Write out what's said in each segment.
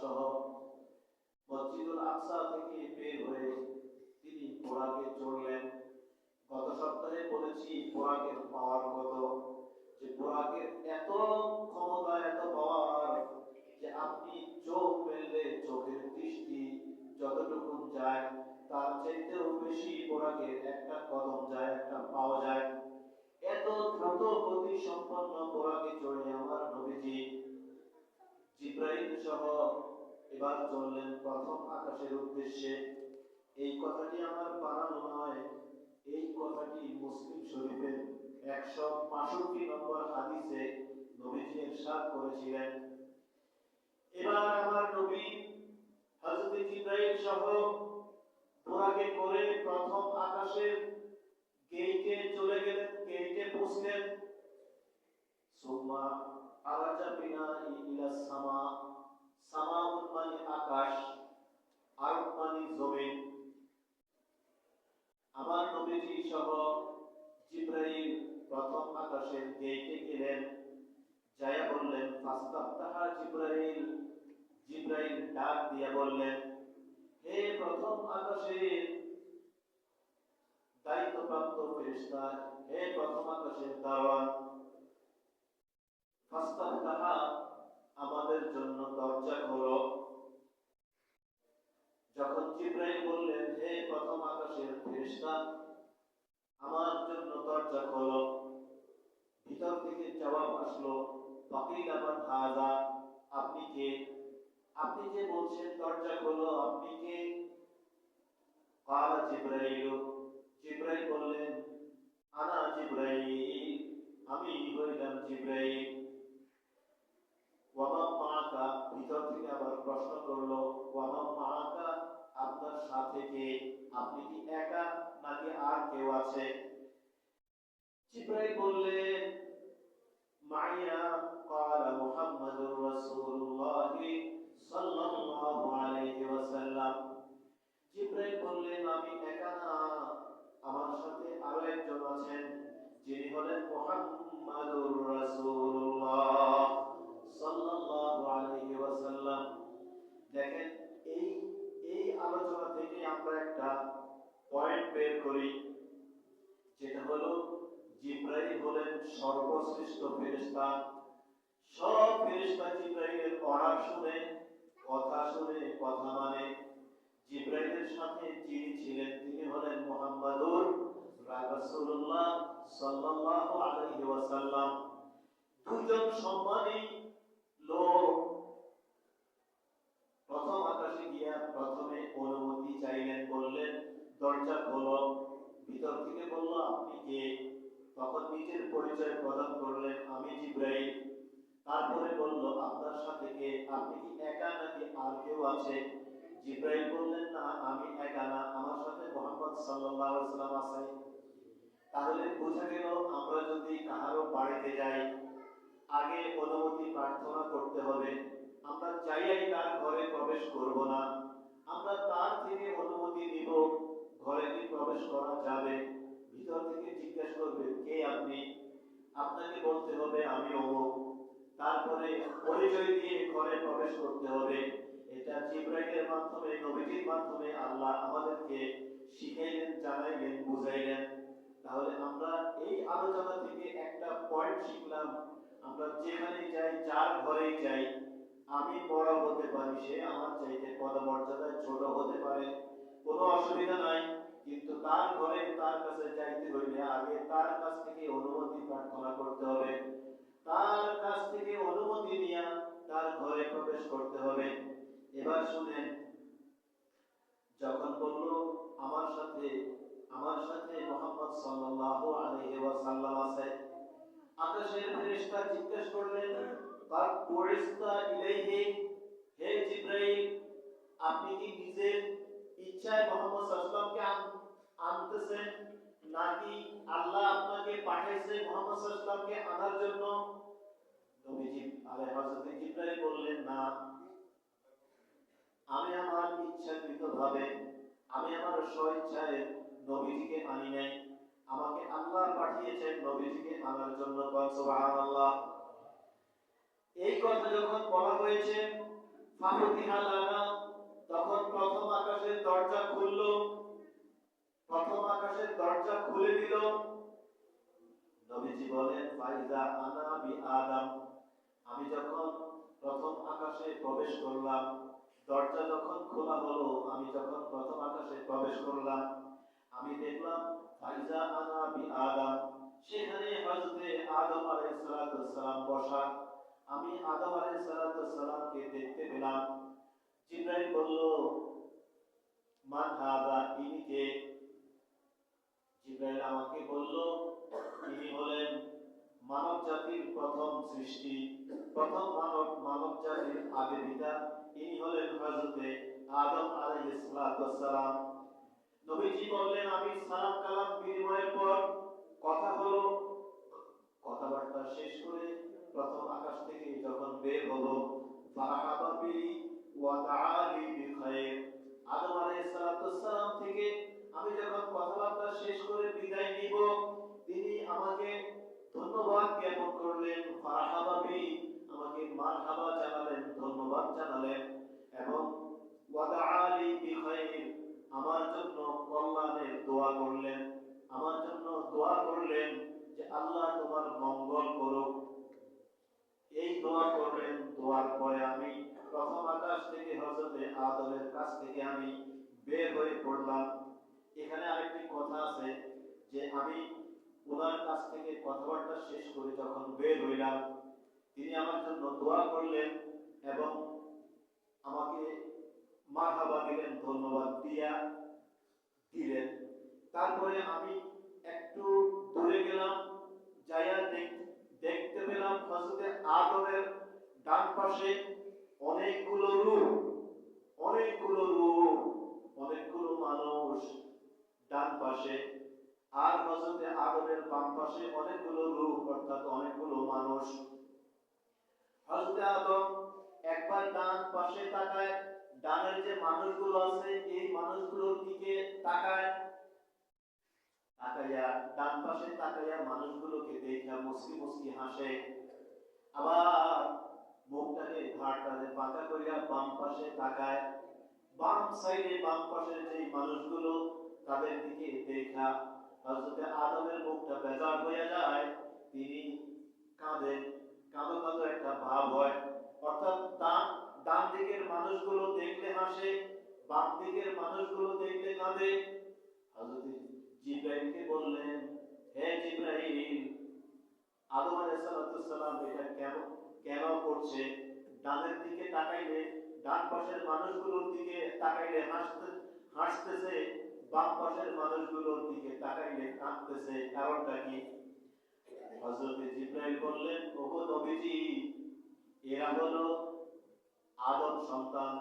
সহ মসজিদুল আকসা থেকে বের হয়ে তিনি বোরাকে চড়লেন। গত সপ্তাহে বলেছি বোরাকের পাওয়ার কত, যে বোরাকের এত ক্ষমতা, এত পাওয়ার যে আপনি চোখ মেললে চোখের দৃষ্টি যতটুকু যায় তার চাইতেও বেশি বোরাকের একটা কদম যায়, একটা পাওয়া যায়। এত দ্রুত গতি সম্পন্ন বোরাকে চড়ে আমার নবীজি জিব্রাইল সহ এবার চললেন প্রথম আকাশের উদ্দেশ্যে। এই কথাটি আমার বানানো নয়, এই কথাটি মুসলিম শরীফের 162 নম্বর হাদিসে নবীজি ইরশাদ করেছিলেন। এবার আমার নবী হযরত জিব্রাইল সহ বোরাকে করে প্রথম আকাশের গেটে চলে গেলেন, গেটে পৌঁছলেন। সুম্মা আরাজা বিনা ইলা সামা, সামা মানে আকাশ, আরদ মানে জমিন। আমার নবীজি সহ জিব্রাইল প্রথম আকাশের গেটে গেলেন, যায়া বললেন ফাস্তাফতাহা জিব্রাইল। জিব্রাইল ডাক দিয়া বললেন, হে প্রথম আকাশের দায়িত্বপ্রাপ্ত ফেরেশতা, হে প্রথম আকাশের দারোয়ান, ফাস্তাফতাহা আমাদের জন্য দরজা খোলো। যখন জিব্রাইল বললেন হে প্রথম আকাশের ফেরেশতা আমার জন্য দরজা খোলো, ভিতর থেকে জবাব আসলো ফাকিলা মান হাযা, আপনি কে? আপনি যে বলছেন দরজা খোলো, আপনি কে? ক্বালা জিব্রাইল, জিব্রাইল বললেন আনা জিব্রাইল, আমি হইলাম জিব্রাইল। ওয়া মান মাআকা, ভিতর থেকে আবার প্রশ্ন করলো ওয়া মান মাআকা, আপনার সাথে কে? আপনি কি একা নাকি আর কেউ আছে? জিব্রাইল বললেন মাইয়া, ক্বালা মুহাম্মাদুর রাসূলুল্লাহ সাল্লাল্লাহু আলাইহি ওয়াসাল্লাম। জিব্রাইল বললেন আমি একা না, আমার সাথে আরো একজন আছেন, যিনি হলেন মুহাম্মাদুর রাসূলুল্লাহ সাল্লাল্লাহু আলাইহি ওয়াসাল্লাম। দেখেন এই এই আলোচনা থেকে আমরা একটা পয়েন্ট বের করি, যেটা হলো জিব্রাইল হলেন সর্বশ্রেষ্ঠ ফেরেশতা। সব ফেরেশতা জিব্রাইলের অর্ডার শুনে, কথা শুনে, কথা মানে। জিব্রাইলের সাথে যিনি ছিলেন তিনি হলেন মুহাম্মাদুর রাসূলুল্লাহ সাল্লাল্লাহু আলাইহি ওয়াসাল্লাম। দুজন সম্মানী লোক প্রথম আকাশে গিয়া প্রথমে অনুমতি চাইলেন, বললেন দরজা খোলো। ভিতর থেকে বলল আপনি কে? তখন নিজের পরিচয় প্রদান করলেন আমি জিব্রাইল। তারপরে বলল আপনার সাথে কে? আপনি কি একা নাকি আর কেউ আছে? জিব্রাইল বললেন না আমি একা না, আমার সাথে মুহাম্মদ সাল্লাল্লাহু আলাইহি ওয়াসাল্লাম আছে। তাহলে বোঝা গেল আমরা যদি কারো বাড়িতে যাই আগে অনুমতি প্রার্থনা করতে হবে। আমরা যাইয়াই তার ঘরে প্রবেশ করব না, আমরা তার থেকে অনুমতি নিব ঘরে কি প্রবেশ করা যাবে। ভিতর থেকে জিজ্ঞাসা করবে কে আপনি, আপনাকে বলতে হবে আমি অমুক, তারপরে পরিচয় দিয়ে ঘরে প্রবেশ করতে হবে। এটা জিব্রাইলের মাধ্যমে, নবীজির মাধ্যমে আল্লাহ আমাদেরকে শিখাইলেন, জানাইলেন, বুঝাইলেন। তাহলে আমরা এই আলোচনা থেকে একটা পয়েন্ট শিখলাম, আমরা যেখানে যাই, যার ঘরেই যাই, আমি বড় হতে পারি, সে আমার চাইতে পদমর্যাদায় ছোট হতে পারে, কোনো অসুবিধা নাই, কিন্তু তার ঘরে তার কাছে যাইতে হইলে আগে তার কাছ থেকে অনুমতি প্রার্থনা করতে হবে, তার কাছ থেকে অনুমতি নিয়ে তার ঘরে প্রবেশ করতে হবে। এবার শুনেন, যখন বলল আমার সাথে মুহাম্মদ সাল্লাল্লাহু আলাইহি ওয়াসাল্লাম আছে, আকাশের ফেরেশতা জিজ্ঞেস করলেন তার পরিস্তা ইলাইহি, হে জিব্রাইল আপনি কি নিজের ইচ্ছায় মুহাম্মদ সাল্লাল্লাহু আলাইহি ওয়াসাল্লামকে আনতেছেন নাকি আল্লাহ আপনাকে পাঠাইছে মুহাম্মদ সাল্লাল্লাহু আলাইহি ওয়াসাল্লামকে আনার জন্য? নবীজি হযরত জিব্রাইল বললেন না, আমি আমার ইচ্ছাকৃতভাবে, আমি আমার স্বইচ্ছায় নবীজিকে আনি নাই, আমাকে আল্লাহ পাঠিয়েছেন নবীজিকে আনার জন্য। সুবহানাল্লাহ। এই কথা যখন বলা হয়েছে ফাফতিহা লানা, তখন প্রথম আকাশের দরজা খুলল, প্রথম আকাশের দরজা খুলে দিল। নবীজি বলেন ফাইজা আনা বি আদম, আমি যখন প্রথম আকাশে প্রবেশ করলাম, দরজা যখন খোলা হলো, আমি যখন প্রথম আকাশে প্রবেশ করলাম, আমি দেখলাম ফাইজা আনা বি আদম, সেখানে হযরতে আদম আলাইহিস সালাম বসা। আমি আদম আলাইহিস সালামকে দেখতে পেলাম। জিবরাইল বলল মান হাযা, ইনি কে? জিবরাইল আমাকে বলল ইনি হলেন মানব জাতির প্রথম সৃষ্টি, প্রথম মানব জাতির আগে পিতা, ইনি হলেন হযরতে আদম আলাইহিস সালাম। নবীজি বললেন আমি সালাম কালাম বিনিময়ের পর কথা হলো, কথাবার্তা শেষ করে প্রথম আকাশ থেকে যখন বের হলো, ফারাহাবা বি ওয়া তাআলি বিখাইর, আদম আলাইহিস সালাম থেকে আমি যখন কথাবার্তা শেষ করে বিদায় নিব, তিনি আমাকে ধন্যবাদ জ্ঞাপন করলেন, ফারাহাবা বি, আমাকে মারহাবা জানালেন, ধন্যবাদ জানালেন, এবং ওয়া তাআলি বিখাইর, আমার জন্য কল্যাণের দোয়া করলেন, আমার জন্য দোয়া করলেন যে আল্লাহ তোমার মঙ্গল করুক। এই দোয়া করলেন। দোয়ার পরে আমি প্রথম আকাশ থেকে হযরতে আদমের কাছ থেকে আমি বের হয়ে পড়লাম। এখানে আরেকটি কথা আছে যে আমি ওনার কাছ থেকে কথাবার্তা শেষ করে যখন বের হইলাম, তিনি আমার জন্য দোয়া করলেন এবং আমাকে মারহাবা দিলেন, ধন্যবাদ দিলেন। তারপরে আমি একটু দূরে গেলাম, যাইয়া দেখতে পেলাম হযরতে আদমের ডান পাশে অনেকগুলো রূহ, অনেকগুলো মানুষ ডান পাশে, আর হযরতে আদমের বাম পাশে অনেকগুলো রূহ, অর্থাৎ অনেকগুলো মানুষ। হযরতে আদম একবার ডান পাশে তাকায়, ডানের যে মানুষগুলো আছে এই মানুষগুলোর দিকে তাকায়, তাকাইয়া ডান পাশে তাকাইয়া মানুষগুলোকে দেখা মুস্কি মুস্কি হাসে। আবার মুখটাকে ঘাড়টাকে বাঁকা করিয়া বাম পাশে তাকায়, বাম সাইডে বাম পাশের যে মানুষগুলো তাদের দিকে দেখা হযরতে আদমের মুখটা বেজার হয়ে যায়, তিনি কাঁদেন, কাঁদো কাঁদো একটা ভাব হয়, অর্থাৎ ডান দিকের মানুষগুলো দেখলে হাসে, বাম দিকের মানুষগুলো দেখলে কাঁদে। হযরত জিবরাইলকে বললেন হে জিবরাইল, আদম আলাইহিস সালাম এটা কেন করছে? ডানের দিকে তাকাইলে, ডান পাশের মানুষগুলোর দিকে তাকাইলে হাসতেছে, বাম পাশের মানুষগুলোর দিকে তাকাইলে কাঁদতেছে, কারণটা কি? হযরত জিবরাইল বললেন ওগো নবীজি, এরা হলো আদম সন্তান।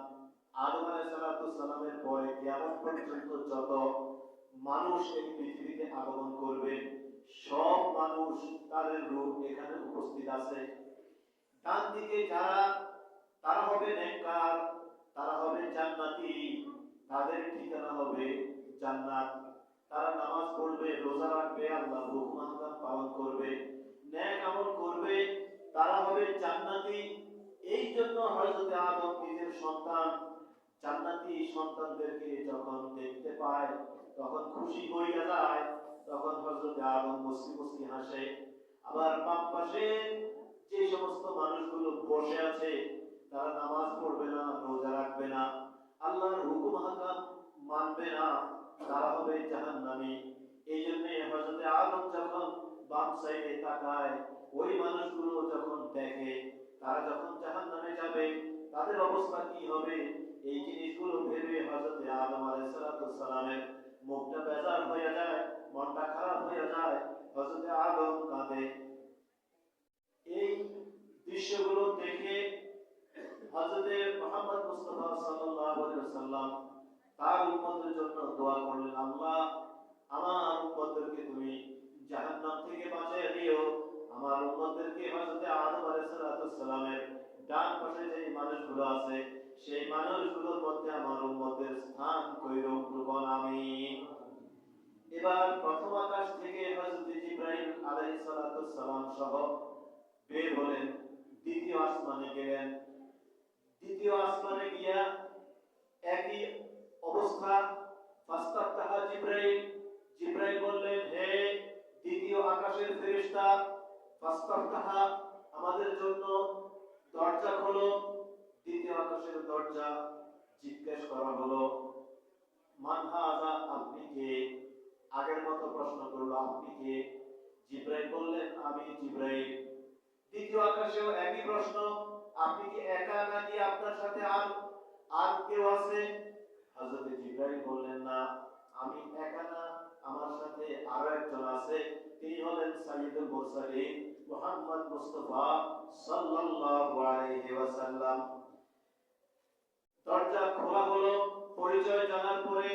আদম আলাইহিস সালামের পরে কিয়ামত পর্যন্ত যত মানুষ এই পৃথিবীতে আগমন করবে, সব মানুষ তাদের রূহ এখানে উপস্থিত আছে। ডান দিকে যারা, তারা হবে নেককার, তারা হবে জান্নাতি, তাদের ঠিকানা হবে জান্নাত। তারা নামাজ পড়বে, রোজা রাখবে, আল্লাহর হুকুম আহকাম পালন করবে, নেক আমল করবে, তারা হবে জান্নাতি। এই জন্য হযরত আদম নিজের সন্তান জান্নাতি সন্তানদেরকে যখন দেখতে পায় তখন খুশি হইয়া যায়, তখন হযরত আদম মুস্কি মুস্কি হাসে। আবার বাম পাশে যে সমস্ত মানুষগুলো বসে আছে, তারা নামাজ পড়বে না, রোজা রাখবে না, আল্লাহর হুকুম হাকাম মানবে না, তারা হবে জাহান্নামী। এই জন্য হযরত আদম যখন বাম সাইডে তাকায়, ওই মানুষগুলো যখন দেখে তারা যখন জাহান্নামে যাবে, তাদের অবস্থা কি হবে, এই জিনিসগুলো ভেবে হযরত আদম আলাইহিস সালামের মুখটা বেজার হয়ে যায়, মনটা খারাপ হয়ে যায়, হযরত আদম কাঁদে। এই দৃশ্যগুলো দেখে হযরত মুহাম্মদ মুস্তাফা সাল্লাল্লাহু আলাইহি ওয়াসাল্লাম তার উম্মতের জন্য দোয়া করলেন, আল্লাহ আমার উম্মতদেরকে তুমি জাহান্নাম থেকে বাঁচিয়ে দিও, আমার উম্মতদেরকে হযরত আদম আলাইহিস সালামের ডান পাশে যে মানুষগুলো আছে সেই মানুষগুলোর মধ্যে আমার উম্মতের স্থান কইরো, বলুন আমিন। এবার প্রথম আকাশ থেকে হযরত জিবরাইল আলাইহিস সালাম সহ বের হলেন, দ্বিতীয় আসমানে গেলেন। দ্বিতীয় আসমানে গিয়া একই অবস্থা। ফাস্তাফতাহা জিবরাইল, জিবরাইল বললেন, হে দ্বিতীয় আকাশের ফেরেশতা, ফাস্তাফতাহা, আমাদের জন্য দরজা খোলো। দ্বিতীয় আকাশের দরজা। জিজ্ঞেস করা হলো, মান হাযা, আপনি কে? আগের মতো প্রশ্ন করলো, আপনি কে? জিবরাইল বললেন, আমি জিবরাইল। দ্বিতীয় আকাশেও একই প্রশ্ন, আপনি কি একা নাকি আপনার সাথে আর আর কেউ আছে? হযরত জিবরাইল বললেন, না, আমি একা না, আমার সাথে আরো একজন আছে। তিনি হলেন সাইয়্যিদুল মুরসালিন মুহাম্মদ মুস্তাফা সাল্লাল্লাহু আলাইহি ওয়াসাল্লাম। দরজা খোলা হলো। পরিচয় জানার পরে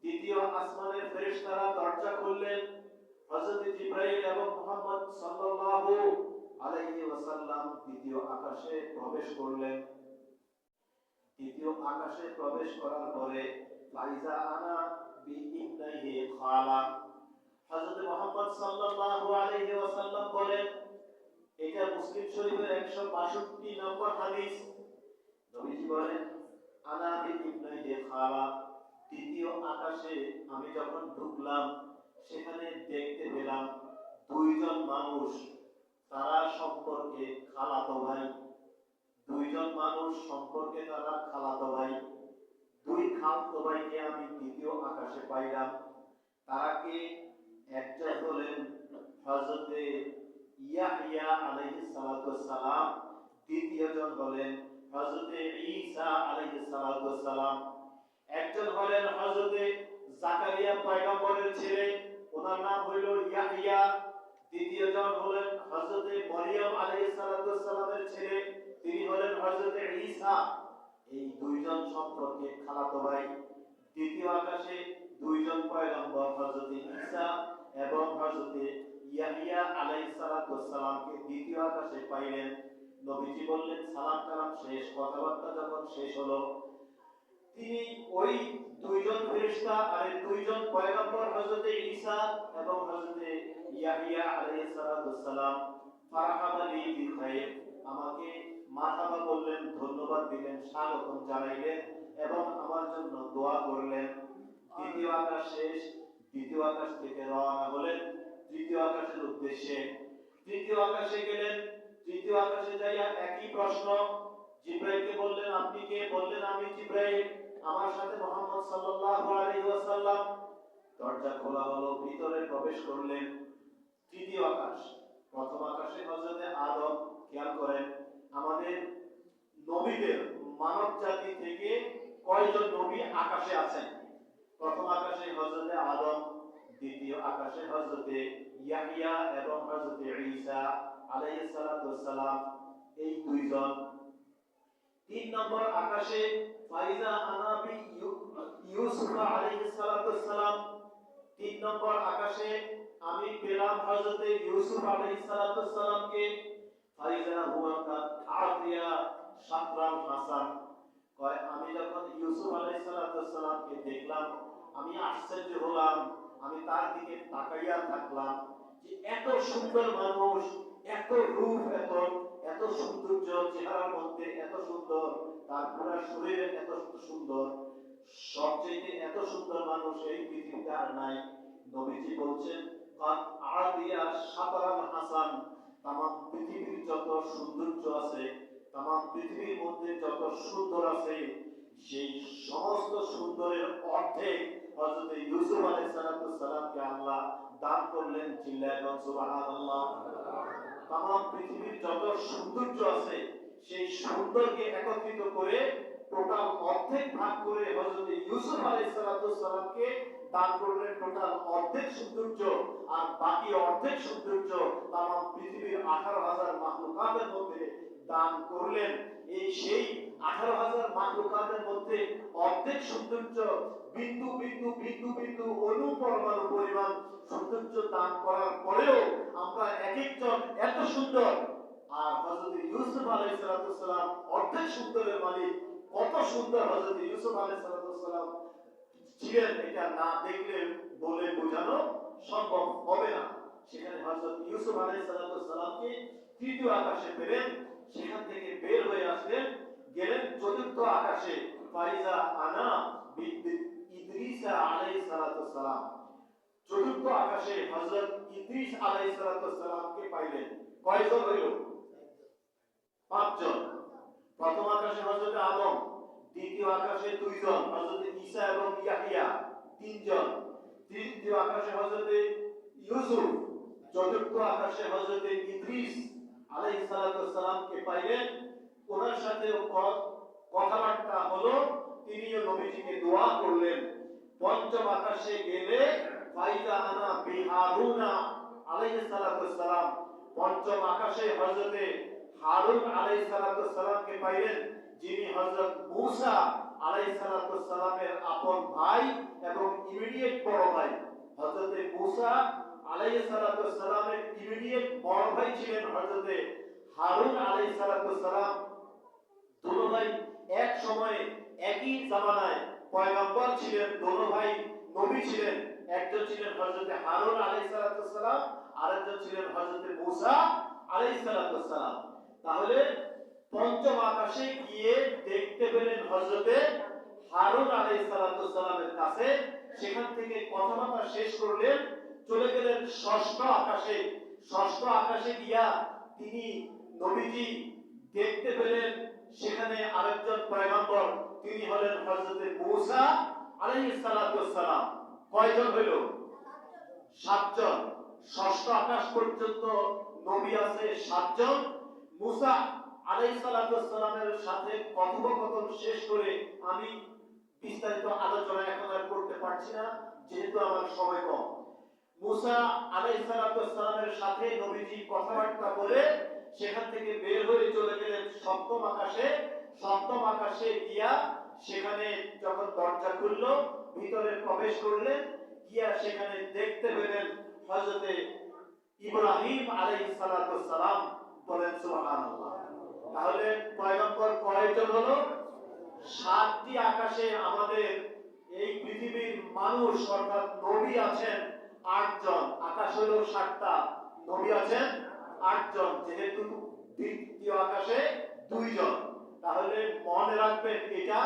দ্বিতীয় আসমানের ফেরেশতারা দরজা খুললেন। হযরত জিবরাইল এবং মুহাম্মদ সাল্লাল্লাহু আলাইহি ওয়াসাল্লাম দ্বিতীয় আকাশে প্রবেশ করলেন। দ্বিতীয় আকাশে প্রবেশ করার পরে ফাইজা আনা বি ইবনাইহি খালা, হযরত মুহাম্মদ সাল্লাল্লাহু আলাইহি ওয়াসাল্লাম বলেন, এটা মুসলিম শরীফের 162 নম্বর হাদিস। নবীজি বলেন, আনা বি ইবনাইহি খালা, দ্বিতীয় আকাশে আমি যখন ঢুকলাম, সেখানে দেখতে পেলাম দুইজন মানুষ, তারা সম্পর্কে খালাতো ভাই। দুইজন মানুষ সম্পর্কে তারা খালাতো ভাই। দুই খালাতো ভাইকে আমি দ্বিতীয় আকাশে পাইলাম। তারা কে? একজন হলেন হযরতে ইয়াহইয়া আলাইহিস সালাতু ওয়াস সালাম, দ্বিতীয়জন হলেন হযরতে ঈসা আলাইহিস সালাতু ওয়াস সালাম। একজন হলেন হযরতে জাকারিয়া পয়গম্বরের ছেলে, ওনার নাম হইল ইয়াহইয়া। দ্বিতীয়জন হলেন হযরতে মরিয়ম আলাইহিস সালাতু ওয়াস সালামের ছেলে, তিনি হলেন হযরতে ঈসা। এই দুইজন সম্পর্কে খালাতো ভাই। দ্বিতীয় আকাশে দুইজন পয়গম্বর হযরতে ঈসা এবং হযরতে ইয়াহইয়া আলাইহিস সালাতু ওয়াস সালামকে দ্বিতীয় আকাশে পাইলেন। নবীজি বললেন, সালাম কালাম শেষ, কথাবার্তা যখন শেষ হলো, তিনি ওই দুইজন ফেরেশতা আর দুইজন পয়গম্বর হযরতে ঈসা এবং হযরতে ইয়াহইয়া আলাইহিস সালাতু ওয়াস সালাম ফারহাবা লি বিখাইর, আমাকে মারহাবা বললেন, ধন্যবাদ দিলেন, স্বাগতম জানাইলেন এবং আমার জন্য দোয়া করলেন। দ্বিতীয় আকাশ শেষ। দ্বিতীয় আকাশ থেকে রওনা হলেন তৃতীয় আকাশের উদ্দেশ্যে। তৃতীয় আকাশে গেলেন। তৃতীয় আকাশে যাইয়া একই প্রশ্ন। জিবরাইলকে বললেন, আপনি কে? বললেন, আমি জিবরাইল, আমার সাথে মুহাম্মদ সাল্লাল্লাহু আলাইহি ওয়াসাল্লাম। দরজা খোলা হলো, ভিতরে প্রবেশ করলেন। তৃতীয় আকাশ। প্রথম আকাশে হযরতে আদম। খেয়াল করেন, আমাদের নবীদের মানব জাতি থেকে কয়জন নবী আকাশে আছেন? প্রথম আকাশে হযরতে আদম, দ্বিতীয় আকাশে হযরতে ইয়াহইয়া এবং হযরতে ঈসা আলাইহিস সালাতু ওয়াস সালাম, এই দুইজন। তিন নম্বর আকাশে ফাইজা আনাবি ইউসুফ আলাইহিস সালাতু ওয়াস সালাম, তিন নম্বর আকাশে আমি পেলাম হযরতে ইউসুফ আলাইহিস সালাতু ওয়াস সালামকে। ফাইজা হুয়া কাদ আতিয়া শাতরাম হাসান, কয় আমি যখন ইউসুফ আলাইহিস সালাতু ওয়াস সালামকে দেখলাম, আমি আশ্চর্য হলাম, আমি তার দিকে তাকাইয়া থাকলাম যে এত সুন্দর মানুষ, এত রূপ, এত এত সৌন্দর্য, চেহারার মধ্যে এত সুন্দর, তার পুরো শরীরে এত সুন্দর, সবচেয়ে এত সুন্দর মানুষ এই পৃথিবীতে আর নাই। নবীজি বলছেন, কাদ আদিয়া শাতরাম হাসান, তামাম পৃথিবীর যত সৌন্দর্য আছে, তামাম পৃথিবীর মধ্যে যত সুন্দর আছে, সেই সমস্ত সুন্দরের অর্ধেক হযরত ইউসুফ আলাইহিস সালামকে আল্লাহ দান করলেন। চিল্লায় বলেন সুবহানাল্লাহ। তামাম পৃথিবীর যত সৌন্দর্য আছে, সেই সৌন্দর্যকে একত্রিত করে টোটাল অর্ধেক ভাগ করে হযরত ইউসুফ আলাইহিস সালামকে দান করলেন টোটাল অর্ধেক সৌন্দর্য, আর বাকি অর্ধেক সৌন্দর্য তামাম পৃথিবীর 18,000 মাখলুকাতের মধ্যে দান করলেন। এই সেই 18,000 মাখলুকাতের মধ্যে অর্ধেক সৌন্দর্য, বিন্দু বিন্দু বিন্দু বিন্দু অনুপরমাণু পরিমাণ সৌন্দর্য দান করার পরেও আমরা এক একজন এত সুন্দর, আর হযরত ইউসুফ আলাইহিস সালাম অর্ধেক সুন্দরের মালিক। কত সুন্দর হযরত ইউসুফ আলাইহিস সালাম ছিলেন, এটা না দেখলে বলে বোঝানো সম্ভব হবে না। সেখানে হযরত ইউসুফ আলাইহিস সালামকে তৃতীয় আকাশে পেলেন। সেখান থেকে বের হয়ে আসলেন, গেলেন চতুর্থ আকাশে, ফাইজা আনা ইদ্রিস আলাইহিস সালাতু সালাম। চতুর্থ আকাশে হযরত ইদ্রিস আলাইহিস সালাতু সালামকে পাইলেন। কয়জন হইল? পাঁচজন। প্রথম আকাশে হযরত আদম, দ্বিতীয় আকাশে দুইজন হযরত ঈসা এবং ইয়াহইয়া, তিনজন। তৃতীয় আকাশে হযরত ইউসুফ, চতুর্থ আকাশে হযরত ইদ্রিস আলাইহিস সালাতু সালামকে পাইলেন। ওনার সাথে কথাবার্তা হলো, তিনিও নবীজিকে দোয়া করলেন। পঞ্চম আকাশে গেলে ফাইজা আনা বিহারুনা আলাইহিস সালাতু সালাম, পঞ্চম আকাশে হযরত হারুন আলাইহিস সালাতু সালামকে পাইলেন, যিনি হযরত মূসা আলাইহিস সালাতু সালামের আপন ভাই এবং ইমিডিয়েট বড় ভাই। হযরত মূসা আলাইহিস সালাতু সালামের ইমিডিয়েট বড় ভাই ছিলেন হযরত হারুন আলাইহিস সালাতু সালাম। দুনো ভাই এক সময়ে একই জামানায় পয়গম্বর ছিলেন, দুনো ভাই নবী ছিলেন। একজন ছিলেন হযরত হারুন আলাইহিস সালাতু সালাম, আরেকজন ছিলেন হযরত মূসা আলাইহিস সালাতু সালাম। তাহলে পঞ্চম আকাশে গিয়ে দেখতে পেলেন হযরত হারুন আলাইহিস সালাতু সালামের কাছে। সেখান থেকে কথাবার্তা শেষ করলেন, চলে গেলেন ষষ্ঠ আকাশে। ষষ্ঠ আকাশে গিয়া তিনি নবীজি দেখতে পেলেন, সেখানে আরেকজন পয়গম্বর, তিনি হলেন হযরত মূসা আলাইহিস সালাতু সালাম। কয়জন হইল? সাতজন। ষষ্ঠ আকাশ পর্যন্ত নবী আছে সাতজন। মূসা আলাইহিস সালাতু সালামের সাথে কথোপকথন শেষ করে, আমি বিস্তারিত আলোচনা এখন আর করতে পারছি না যেহেতু আমার সময় কম। মূসা আলাইহিস সালাতু সালামের সাথে নবীজি কথাবার্তা বলে সেখান থেকে বের হয়ে চলে গেলেন সপ্তম আকাশে। সপ্তম আকাশে গিয়া সেখানে যখন দরজা খুলল, ভিতরে প্রবেশ করলেন, গিয়া সেখানে দেখতে পেলেন হযরত ইব্রাহিম আলাইহিস সালাতু সালাম। বলেন সুবহানাল্লাহ। তাহলে পয়গম্বর কয়জন হলো? সাতটি আকাশে আমাদের এই পৃথিবীর মানুষ অর্থাৎ নবী আছেন আটজন। আকাশ হলো সাতটা, নবী আছেন আটজন, যেহেতু দ্বিতীয় আকাশে দুইজন। তাহলে মনে রাখবেন এটা,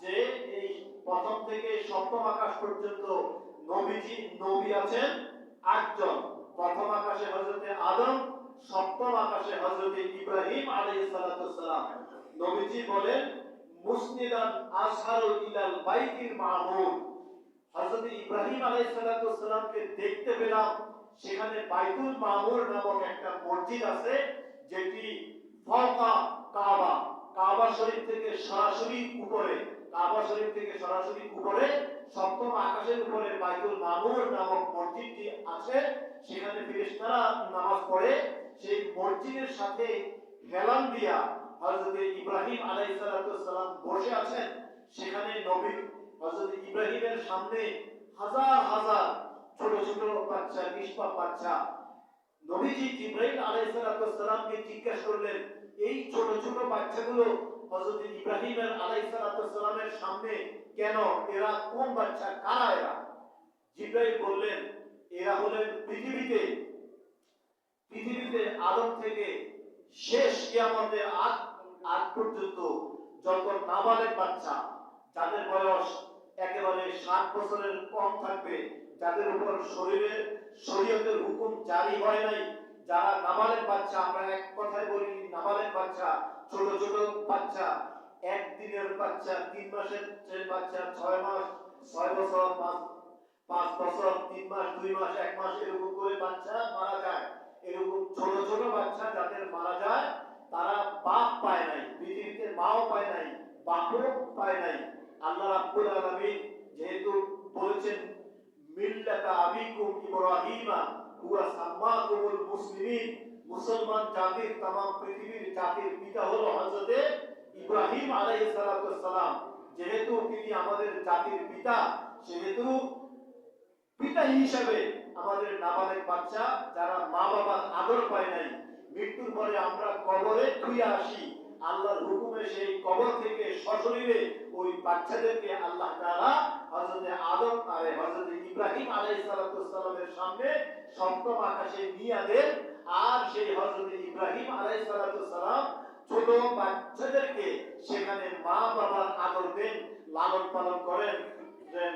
যে এই প্রথম থেকে সপ্তম আকাশ পর্যন্ত নবী আছেন আটজন। প্রথম আকাশে হযরত আদম, সপ্তম আকাশে হযরত ইব্রাহিম আলাইহিস সালাতু সালাম। নবীজি বলেন, মুসনিদান আসহারু ইলাল বাইতিল মামুর। হযরত ইব্রাহিম আলাইহিস সালাতু সালামকে দেখতে পেলাম, সেখানে বাইতুল মামুর নামক একটা মসজিদ আছে, যেটি ফাওকা কাবা, কাবা শরীফ থেকে সরাসরি উপরে, কাবা শরীফ থেকে সরাসরি উপরে সপ্তম আকাশের উপরে বাইতুল মামুর নামক মসজিদটি আছে। সেখানে ফেরেশতারা নামাজ পড়ে। সেই মসজিদের সাথে হেলান দিয়া হযরত ইব্রাহিম আলাইহিস সালাতু সালাম বসে আছেন। সেখানে নবী হযরত ইব্রাহিমের সামনে হাজার হাজার ছোট ছোট বাচ্চা, নিষ্পাপ বাচ্চা। নবীজি জিবরাইল আলাইহিস সালাতু সালামকে জিজ্ঞাসা করলেন, এই ছোট ছোট বাচ্চাগুলো হযরত ইব্রাহিম আলাইহিস সালাতু সালামের সামনে কেন? এরা কোন বাচ্চা? কারা এরা? জিবরাইল বললেন, এরা হলেন পৃথিবীতে আদম থেকে শেষ কিয়ামতের আগ পর্যন্ত যত নাবালেগ বাচ্চা, যাদের বয়স একেবারে 7 বছরের কম থাকবে, যাদের উপর শরীয়তের হুকুম জারি হয় নাই, যারা নাবালেগ বাচ্চা, আমরা এক কথায় বলি নাবালেগ বাচ্চা, ছোট ছোট বাচ্চা, একদিনের বাচ্চা, 3 মাসের বাচ্চা, 6 মাস, 6 বছর, 5 বছর, 3 মাস, 2 মাস, 1 মাস, এরকম করে বাচ্চা মারা যায়। এরকম ছোট ছোট বাচ্চা যাদের মারা যায়, তারা বাপ পায় নাই, পৃথিবীতে মাও পায় নাই, বাপও পায় নাই। আল্লাহ রাব্বুল আলামিন যেহেতু বলেছেন, মিল্লাতা আবিকুম ইব্রাহিমা হুয়া সাম্মাকুমুল মুসলিমিন, মুসলমান জাতির, तमाम পৃথিবীর জাতির পিতা হলো হযরত ইব্রাহিম আলাইহিস সালাতু সালাম। যেহেতু তিনি আমাদের জাতির পিতা, সেহেতু পিতা হিসেবে আমাদের নাবালেগ বাচ্চা, যারা মা বাবার আদর পায় নাই, মৃত্যুর পরে আমরা কবরে ধুইয়া আসি, আল্লাহর হুকুমে সেই কবর থেকে সশরীরে ওই বাচ্চাদেরকে আল্লাহ তাআলা হযরত আদম আর হযরত ইব্রাহিম আলাইহিস সালাতু সালামের সামনে সপ্তম আকাশে নিয়ে দেন। আর সেই হযরত ইব্রাহিম আলাইহিস সালাতু সালাম ছোট বাচ্চাদেরকে সেখানে মা বাবার আদর দেন, লালন পালন করেন,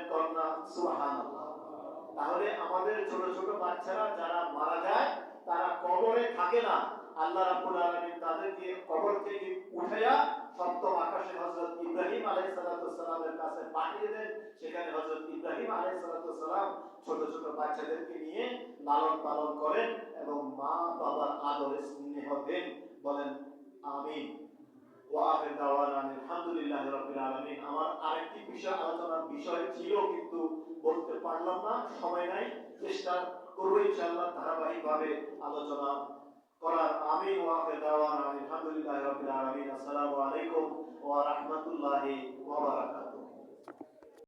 কন্যা সুবহানাল্লাহ। তাহলে আমাদের ছোট ছোট বাচ্চারা যারা মারা যায় তারা কবরে থাকে না, আল্লাহ রাব্বুল আলামিন তাদেরকে কবর থেকে উঠাইয়া সপ্তম আকাশে হযরত ইব্রাহিম আলাইহিস সালামের কাছে পাঠিয়ে দেন। সেখানে হযরত ইব্রাহিম আলাইহিস সালাম ছোট ছোট বাচ্চাদেরকে নিয়ে লালন পালন করেন এবং মা বাবার আদরে স্নেহ দেন। বলেন আমিন। ওয়া আখির দাওয়ানা আলহামদুলিল্লাহি রাব্বিল আলামিন। আমার আরেকটি বিষয় আলোচনার বিষয় ছিল কিন্তু বলতে পারলাম না, সময় নাই। চেষ্টা করব ইনশাআল্লাহ ধারাবাহিকভাবে আলোচনা করার। আমিন। ওয়া আখির দাওয়ানা আলহামদুলিল্লাহি রাব্বিল আলামিন। আসসালামু আলাইকুম ওয়া রাহমাতুল্লাহি ওয়া বারাকাতুহু।